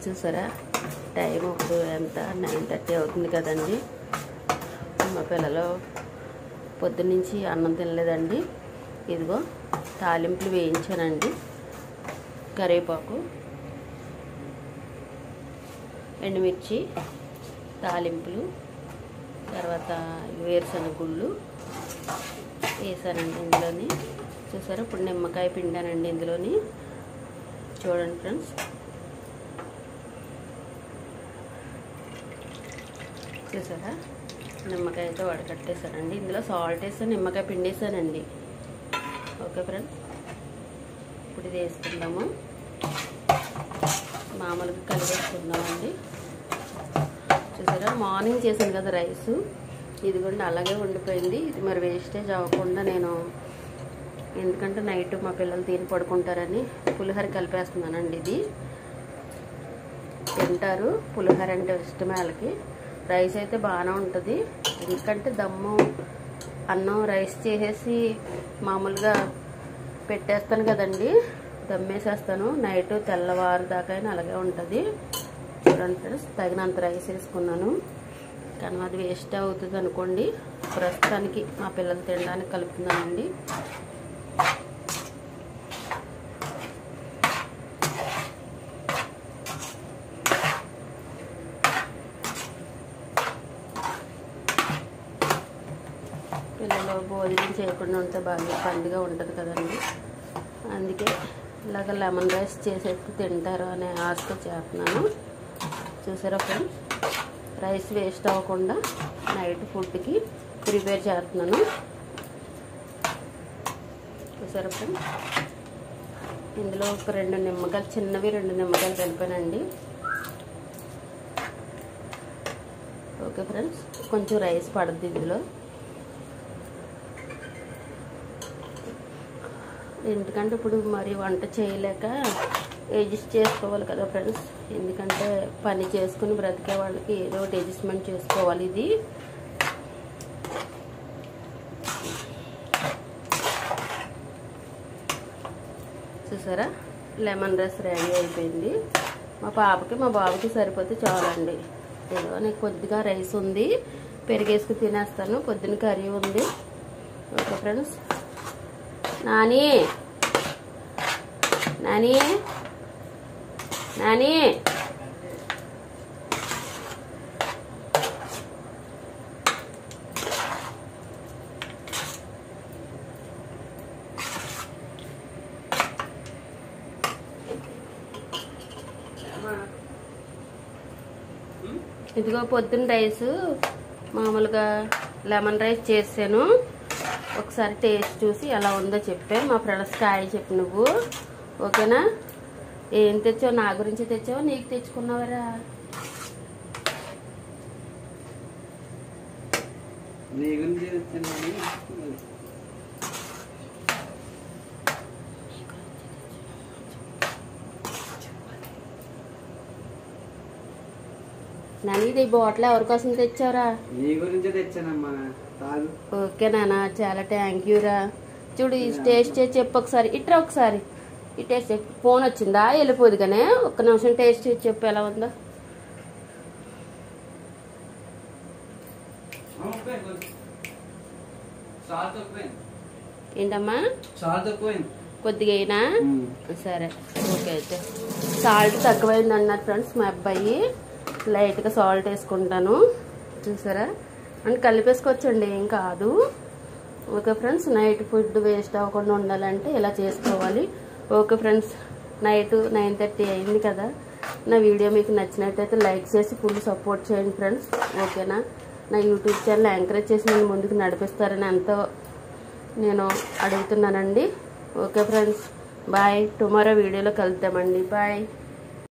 చూసారా టైం ఇప్పుడు ఎంత 9:30 అవుతుంది కదండి. మా పిల్లలు పొద్దున్నుంచి అన్నం తినలేదండి. ఇదిగో తాలింపులు వేయించానండి. కరివేపాకు, ఎండుమిర్చి తాలింపులు, తర్వాత వేరుశనగ గుళ్ళు వేసానండి ఇందులోని. చూసారా ఇప్పుడు నిమ్మకాయ పిండానండి ఇందులోని. చూడండి ఫ్రెండ్స్, చూసారా నిమ్మకాయతో వడకట్టేసానండి. ఇందులో సాల్ట్ వేసి నిమ్మకాయ పిండేసానండి. ఓకే ఫ్రెండ్స్, ఇప్పుడు ఇది వేసుకుందాము. మామూలుగా కలిపేసుకుందామండి. చూసారా మార్నింగ్ చేశాను కదా రైసు, ఇది కూడా అలాగే ఉండిపోయింది. ఇది మరి వేస్టేజ్ అవ్వకుండా నేను, ఎందుకంటే నైట్ మా పిల్లలు తిని పడుకుంటారని పులిహోర కలిపేస్తున్నానండి. ఇది తింటారు, పులిహోర అంటే ఇష్టమే వాళ్ళకి. రైస్ అయితే బాగానే ఉంటుంది, ఎందుకంటే దమ్ము అన్నం రైస్ చేసేసి మామూలుగా పెట్టేస్తాను కదండి, దమ్మేసేస్తాను. నైట్ తెల్లవారు దాకా అయినా అలాగే ఉంటుంది. చూడండి ఫ్రెండ్స్, తగినంత రైస్ వేసుకున్నాను. కానీ అది వేస్ట్ అవుతుంది అనుకోండి. ప్రస్తుతానికి మా పిల్లలు తినడానికి కలుపుతున్నానండి. పిల్లలు భోజనం చేయకుండా ఉంటే బాగా ఇబ్బందిగా ఉంటుంది కదండి. అందుకే ఇలాగ లెమన్ రైస్ చేసేసి తింటారు అనే ఆశతో చేస్తున్నాను. చూసారా ఫ్రెండ్స్, రైస్ వేస్ట్ అవ్వకుండా నైట్ ఫుడ్కి ప్రిపేర్ చేస్తున్నాను. చూసారా ఫ్రెండ్స్, ఇందులో ఒక 2 నిమ్మకాయలు, చిన్నవి 2 నిమ్మకాయలు కలిపానండి. ఓకే ఫ్రెండ్స్, కొంచెం రైస్ పడుతుంది ఇందులో. ఎందుకంటే ఇప్పుడు మరి వంట చేయలేక అడ్జస్ట్ చేసుకోవాలి కదా ఫ్రెండ్స్. ఎందుకంటే పని చేసుకుని బ్రతికే వాళ్ళకి ఏదో ఒకటి అడ్జస్ట్మెంట్ చేసుకోవాలి. ఇది చూసారా లెమన్ రైస్ రెడీ అయిపోయింది. మా పాపకి మా బాబుకి సరిపోతే చాలండి. ఏదో నాకు కొద్దిగా రైస్ ఉంది, పెరిగేసుకుని తినేస్తాను. పొద్దున్న కర్రీ ఉంది. ఓకే ఫ్రెండ్స్, నాని నాని నాని ఇదిగో పొద్దున్న రైస్ మామూలుగా లెమన్ రైస్ చేసాను. ఒకసారి టేస్ట్ చూసి ఎలా ఉందో చెప్పే మా ఫ్రెండ్స్కి హాయ్ చెప్పు నువ్వు. ఓకేనా? ఏం తెచ్చావు? నా గురించి తెచ్చావు, నీకు తెచ్చుకున్నావరా? నాని ఇది బాటిల్ ఎవరి కోసం తెచ్చావురా? నీ గురించి తెచ్చానమ్మా. ఓకే నాన్న, చాలా థ్యాంక్ యూ రా. చూడు ఈ టేస్ట్ చేసి చెప్పు ఒకసారి. ఇట్రా ఒకసారి ఈ టేస్ట్ చెప్పు. ఫోన్ వచ్చిందా? వెళ్ళిపోదు కానీ ఒక్క నిమిషం టేస్ట్ చేసి చెప్పు ఎలా ఉందో. ఏంటమ్మా కొద్దిగా అయినా సరే. ఓకే అయితే సాల్ట్ తక్కువైంది అన్నారు ఫ్రెండ్స్ మా అబ్బాయి. లైట్గా సాల్ట్ వేసుకుంటాను. చూసారా అంటే కలిపేసుకోవచ్చండి, ఏం కాదు. Okay friends, night food waste అవ్వకుండా ఉండాలంటే ఇలా చేసుకోవాలి. ఓకే ఫ్రెండ్స్, నైట్ 9:30 అయింది కదా. నా వీడియో మీకు నచ్చినట్టయితే లైక్ చేసి ఫుల్ సపోర్ట్ చేయండి ఫ్రెండ్స్. ఓకేనా? నా యూట్యూబ్ ఛానల్ ఎంకరేజ్ చేసి నేను ముందుకు నడిపిస్తారని ఎంతో నేను అడుగుతున్నానండి. Okay friends, bye. టుమారో వీడియోలో కలుద్దామండి. బాయ్.